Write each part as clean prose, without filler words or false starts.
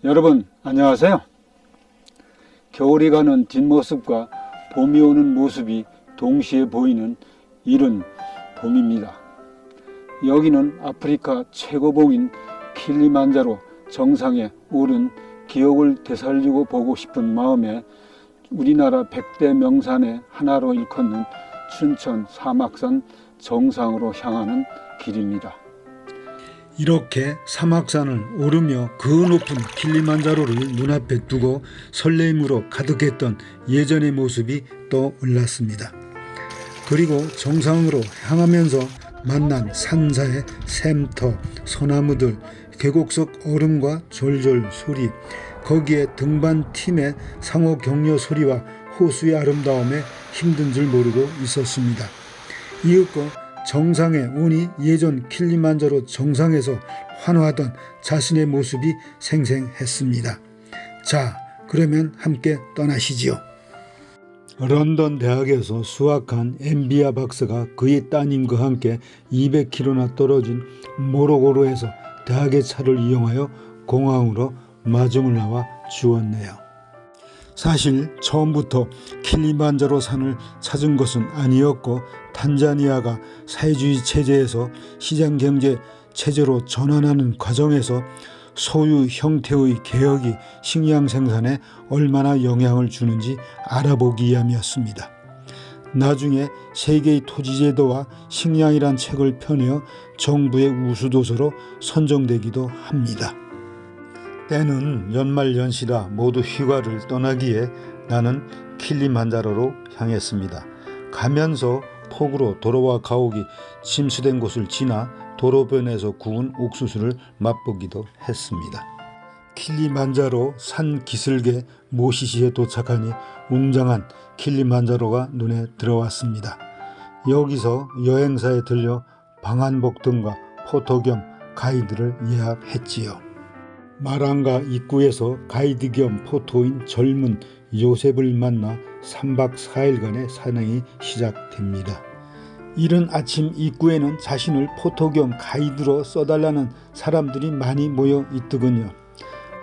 여러분 안녕하세요. 겨울이 가는 뒷모습과 봄이 오는 모습이 동시에 보이는 이른 봄입니다. 여기는 아프리카 최고봉인 킬리만자로 정상에 오른 기억을 되살리고 보고 싶은 마음에 우리나라 100대 명산의 하나로 일컫는 춘천 사막산 정상으로 향하는 길입니다. 이렇게 사막산을 오르며 그 높은 킬리만자로를 눈앞에 두고 설레임으로 가득했던 예전의 모습이 떠올랐습니다. 그리고 정상으로 향하면서 만난 산사의 샘터, 소나무들, 계곡속 얼음과 졸졸 소리, 거기에 등반 팀의 상호 격려 소리와 호수의 아름다움에 힘든 줄 모르고 있었습니다. 이윽고 정상에 오니 예전 킬리만자로 정상에서 환호하던 자신의 모습이 생생했습니다. 자, 그러면 함께 떠나시지요. 런던 대학에서 수학한 엠비아 박사가 그의 따님과 함께 200km나 떨어진 모로고로에서 대학의 차를 이용하여 공항으로 마중을 나와 주었네요. 사실 처음부터 킬리만자로 산을 찾은 것은 아니었고 탄자니아가 사회주의 체제에서 시장경제 체제로 전환하는 과정에서 소유 형태의 개혁이 식량 생산에 얼마나 영향을 주는지 알아보기 위함이었습니다. 나중에 세계의 토지제도와 식량이란 책을 펴내어 정부의 우수도서로 선정되기도 합니다. 때는 연말연시라 모두 휴가를 떠나기에 나는 킬리만자로로 향했습니다. 가면서 폭우로 도로와 가옥이 침수된 곳을 지나 도로변에서 구운 옥수수를 맛보기도 했습니다. 킬리만자로 산 기슭의 모시시에 도착하니 웅장한 킬리만자로가 눈에 들어왔습니다. 여기서 여행사에 들려 방한복 등과 포토 겸 가이드를 예약했지요. 마랑가 입구에서 가이드 겸 포토인 젊은 요셉을 만나 3박 4일간의 산행이 시작됩니다. 이른 아침 입구에는 자신을 포토 겸 가이드로 써달라는 사람들이 많이 모여 있더군요.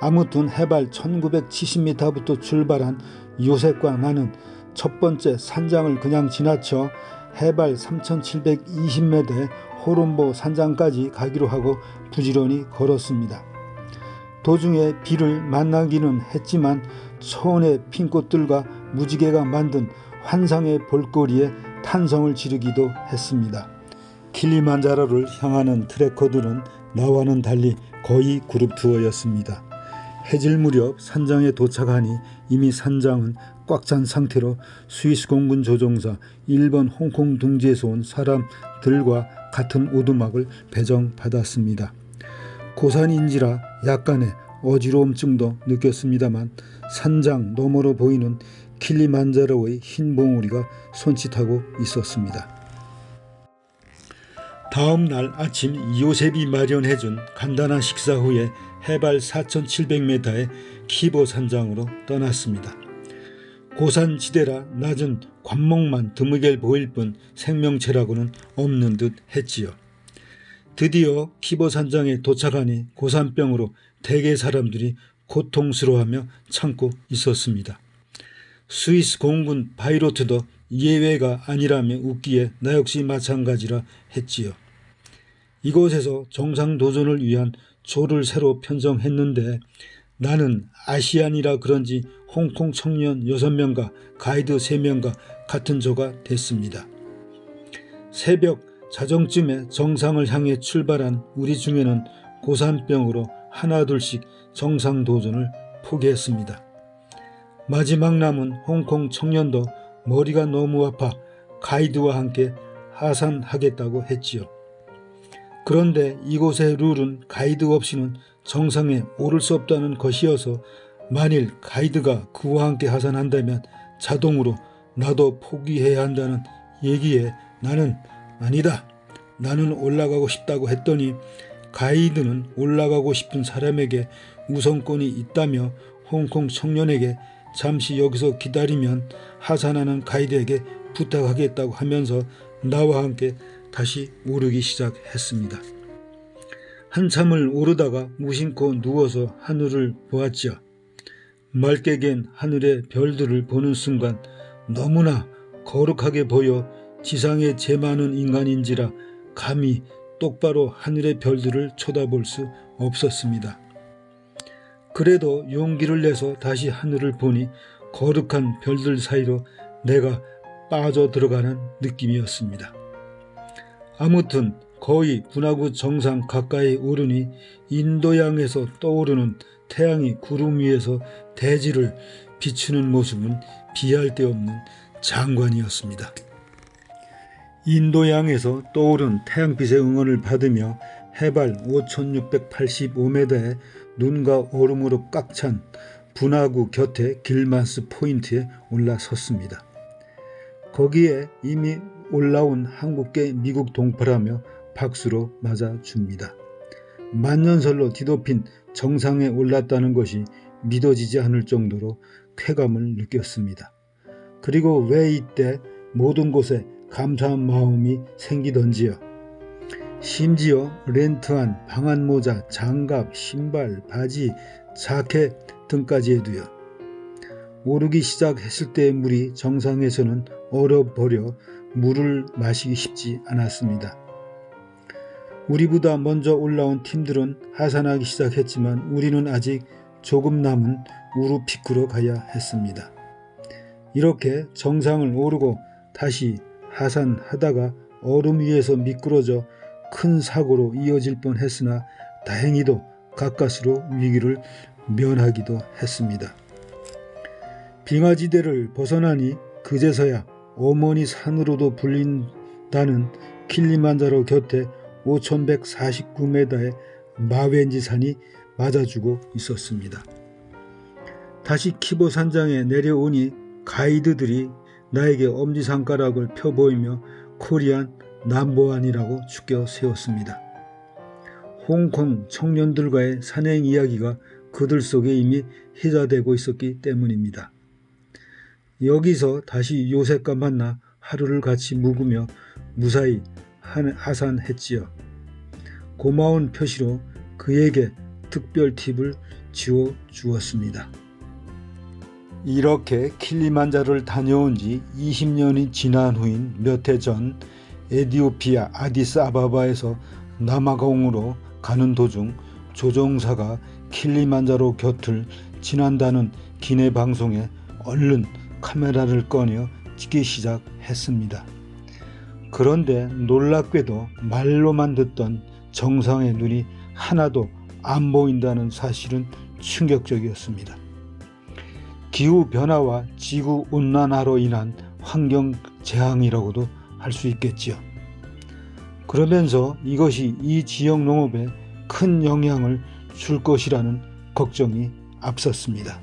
아무튼 해발 1970m부터 출발한 요셉과 나는 첫 번째 산장을 그냥 지나쳐 해발 3720m의 호론보 산장까지 가기로 하고 부지런히 걸었습니다. 도중에 비를 만나기는 했지만 초원의 핀꽃들과 무지개가 만든 환상의 볼거리에 탄성을 지르기도 했습니다. 킬리만자로를 향하는 트레커들은 나와는 달리 거의 그룹 투어였습니다. 해질 무렵 산장에 도착하니 이미 산장은 꽉 찬 상태로 스위스 공군 조종사, 일본 홍콩 둥지에서 온 사람들과 같은 오두막을 배정받았습니다. 고산인지라 약간의 어지러움증도 느꼈습니다만 산장 너머로 보이는 킬리만자로의 흰 봉우리가 손짓하고 있었습니다. 다음 날 아침 요셉이 마련해준 간단한 식사 후에 해발 4700m의 키보 산장으로 떠났습니다. 고산지대라 낮은 관목만 드물게 보일 뿐 생명체라고는 없는 듯 했지요. 드디어 키보 산장에 도착하니 고산병으로 대개 사람들이 고통스러워하며 참고 있었습니다. 스위스 공군 파이로트도 예외가 아니라며 웃기에 나 역시 마찬가지라 했지요. 이곳에서 정상 도전을 위한 조를 새로 편성했는데 나는 아시안이라 그런지 홍콩 청년 6명과 가이드 3명과 같은 조가 됐습니다. 새벽 자정쯤에 정상을 향해 출발한 우리 중에는 고산병으로 하나둘씩 정상 도전을 포기했습니다. 마지막 남은 홍콩 청년도 머리가 너무 아파 가이드와 함께 하산하겠다고 했지요. 그런데 이곳의 룰은 가이드 없이는 정상에 오를 수 없다는 것이어서 만일 가이드가 그와 함께 하산한다면 자동으로 나도 포기해야 한다는 얘기에 나는 아니다, 나는 올라가고 싶다고 했더니 가이드는 올라가고 싶은 사람에게 우선권이 있다며 홍콩 청년에게 잠시 여기서 기다리면 하산하는 가이드에게 부탁하겠다고 하면서 나와 함께 다시 오르기 시작했습니다. 한참을 오르다가 무심코 누워서 하늘을 보았지요. 맑게 갠 하늘의 별들을 보는 순간 너무나 거룩하게 보여 지상에 재 많은 인간인지라 감히 똑바로 하늘의 별들을 쳐다볼 수 없었습니다. 그래도 용기를 내서 다시 하늘을 보니 거룩한 별들 사이로 내가 빠져 들어가는 느낌이었습니다. 아무튼 거의 분화구 정상 가까이 오르니 인도양에서 떠오르는 태양이 구름 위에서 대지를 비추는 모습은 비할 데 없는 장관이었습니다. 인도양에서 떠오른 태양빛의 응원을 받으며 해발 5685m의 눈과 얼음으로 꽉 찬 분화구 곁에 길만스 포인트에 올라섰습니다. 거기에 이미 올라온 한국계 미국 동포라며 박수로 맞아줍니다. 만년설로 뒤덮인 정상에 올랐다는 것이 믿어지지 않을 정도로 쾌감을 느꼈습니다. 그리고 왜 이때 모든 곳에 감사한 마음이 생기던지요. 심지어 렌트한 방한모자, 장갑, 신발, 바지, 자켓 등까지 해도요. 오르기 시작했을 때의 물이 정상에서는 얼어버려 물을 마시기 쉽지 않았습니다. 우리보다 먼저 올라온 팀들은 하산하기 시작했지만 우리는 아직 조금 남은 우루피크로 가야 했습니다. 이렇게 정상을 오르고 다시 하산하다가 얼음 위에서 미끄러져 큰 사고로 이어질 뻔했으나 다행히도 가까스로 위기를 면하기도 했습니다. 빙하지대를 벗어나니 그제서야 어머니 산으로도 불린다는 킬리만자로 곁에 5149m의 마웬지 산이 맞아주고 있었습니다. 다시 키보 산장에 내려오니 가이드들이 나에게 엄지손가락을 펴보이며 코리안 넘버원이라고 축겨 세웠습니다. 홍콩 청년들과의 산행 이야기가 그들 속에 이미 희자되고 있었기 때문입니다. 여기서 다시 요셉과 만나 하루를 같이 묵으며 무사히 하산했지요. 고마운 표시로 그에게 특별 팁을 지어 주었습니다. 이렇게 킬리만자로를 다녀온 지 20년이 지난 후인 몇 해 전 에티오피아 아디스아바바에서 남아공으로 가는 도중 조종사가 킬리만자로 곁을 지난다는 기내 방송에 얼른 카메라를 꺼내 찍기 시작했습니다. 그런데 놀랍게도 말로만 듣던 정상의 눈이 하나도 안 보인다는 사실은 충격적이었습니다. 기후변화와 지구온난화로 인한 환경재앙이라고도 할 수 있겠지요. 그러면서 이것이 이 지역 농업에 큰 영향을 줄 것이라는 걱정이 앞섰습니다.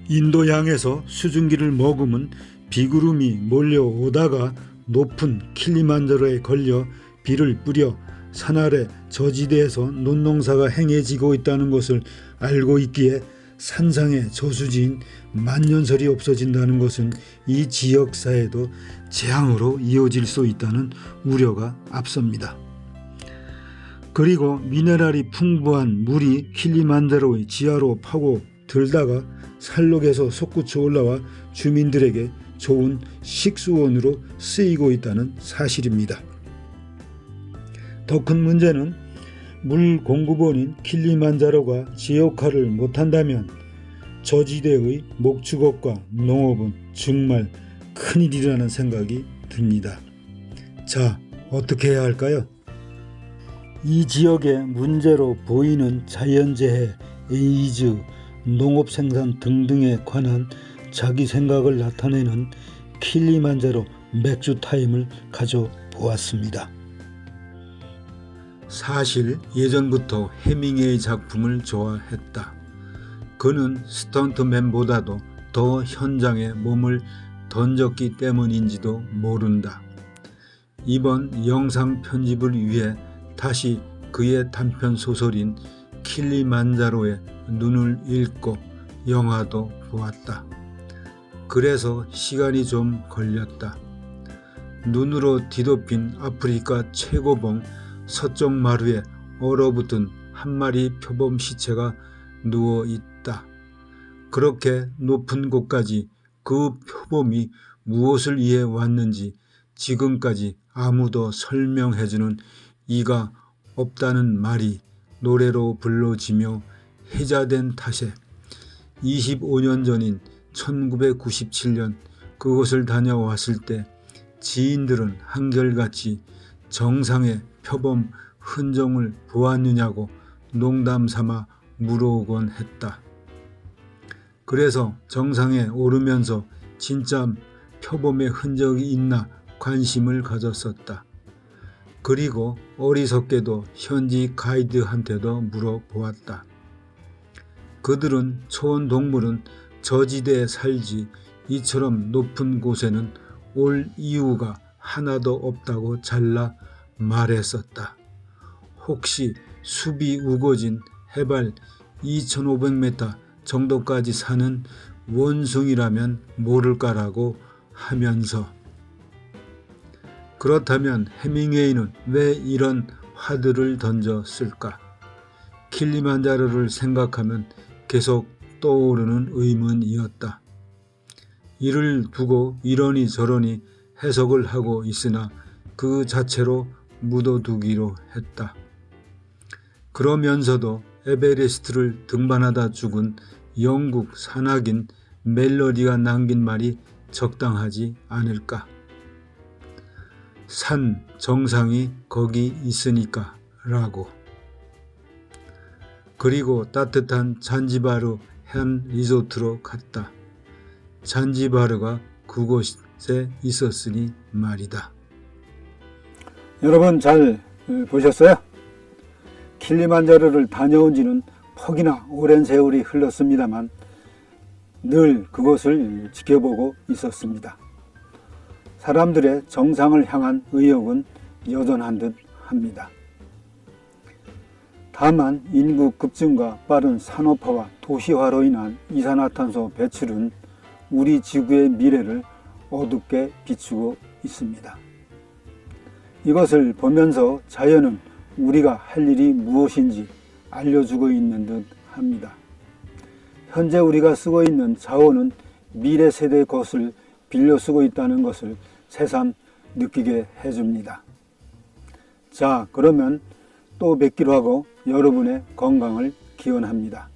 인도양에서 수증기를 머금은 비구름이 몰려오다가 높은 킬리만자로에 걸려 비를 뿌려 산 아래 저지대에서 논농사가 행해지고 있다는 것을 알고 있기에 산상의 저수지인 만년설이 없어진다는 것은 이 지역사회도 재앙으로 이어질 수 있다는 우려가 앞섭니다. 그리고 미네랄이 풍부한 물이 킬리만자로의 지하로 파고 들다가 산록에서 솟구쳐 올라와 주민들에게 좋은 식수원으로 쓰이고 있다는 사실입니다. 더 큰 문제는 물 공급원인 킬리만자로가 제 역할을 못한다면 저지대의 목축업과 농업은 정말 큰일이라는 생각이 듭니다. 자, 어떻게 해야 할까요? 이 지역의 문제로 보이는 자연재해, 에이즈, 농업 생산 등등에 관한 자기 생각을 나타내는 킬리만자로 맥주 타임을 가져보았습니다. 사실 예전부터 해밍웨이 작품을 좋아했다. 그는 스턴트맨보다도 더 현장에 몸을 던졌기 때문인지도 모른다. 이번 영상 편집을 위해 다시 그의 단편 소설인 킬리만자로의 눈을 읽고 영화도 보았다. 그래서 시간이 좀 걸렸다. 눈으로 뒤덮인 아프리카 최고봉 서쪽 마루에 얼어붙은 한 마리 표범 시체가 누워 있다. 그렇게 높은 곳까지 그 표범이 무엇을 위해 왔는지 지금까지 아무도 설명해주는 이가 없다는 말이 노래로 불러지며 해자된 탓에 25년 전인 1997년 그곳을 다녀왔을 때 지인들은 한결같이 정상의 표범 흔적을 보았느냐고 농담삼아 물어오곤 했다. 그래서 정상에 오르면서 진짜 표범의 흔적이 있나 관심을 가졌었다. 그리고 어리석게도 현지 가이드한테도 물어보았다. 그들은 초원동물은 저지대에 살지 이처럼 높은 곳에는 올 이유가 하나도 없다고 잘라 말했었다. 혹시 숲이 우거진 해발 2500m 정도까지 사는 원숭이라면 모를까라고 하면서 그렇다면 해밍웨이는 왜 이런 화두를 던졌을까? 킬리만자로를 생각하면 계속 떠오르는 의문이었다. 이를 두고 이러니 저러니 해석을 하고 있으나 그 자체로 묻어두기로 했다. 그러면서도 에베레스트를 등반하다 죽은 영국 산악인 멜로디가 남긴 말이 적당하지 않을까? 산 정상이 거기 있으니까 라고. 그리고 따뜻한 잔지바르 한 리조트로 갔다. 잔지바르가 그곳에 있었으니 말이다. 여러분 잘 보셨어요? 킬리만자로를 다녀온 지는 퍽이나 오랜 세월이 흘렀습니다만 늘 그곳을 지켜보고 있었습니다. 사람들의 정상을 향한 의욕은 여전한 듯 합니다. 다만 인구 급증과 빠른 산업화와 도시화로 인한 이산화탄소 배출은 우리 지구의 미래를 어둡게 비추고 있습니다. 이것을 보면서 자연은 우리가 할 일이 무엇인지 알려주고 있는 듯 합니다. 현재 우리가 쓰고 있는 자원은 미래 세대의 것을 빌려 쓰고 있다는 것을 새삼 느끼게 해줍니다. 자, 그러면 또 뵙기로 하고 여러분의 건강을 기원합니다.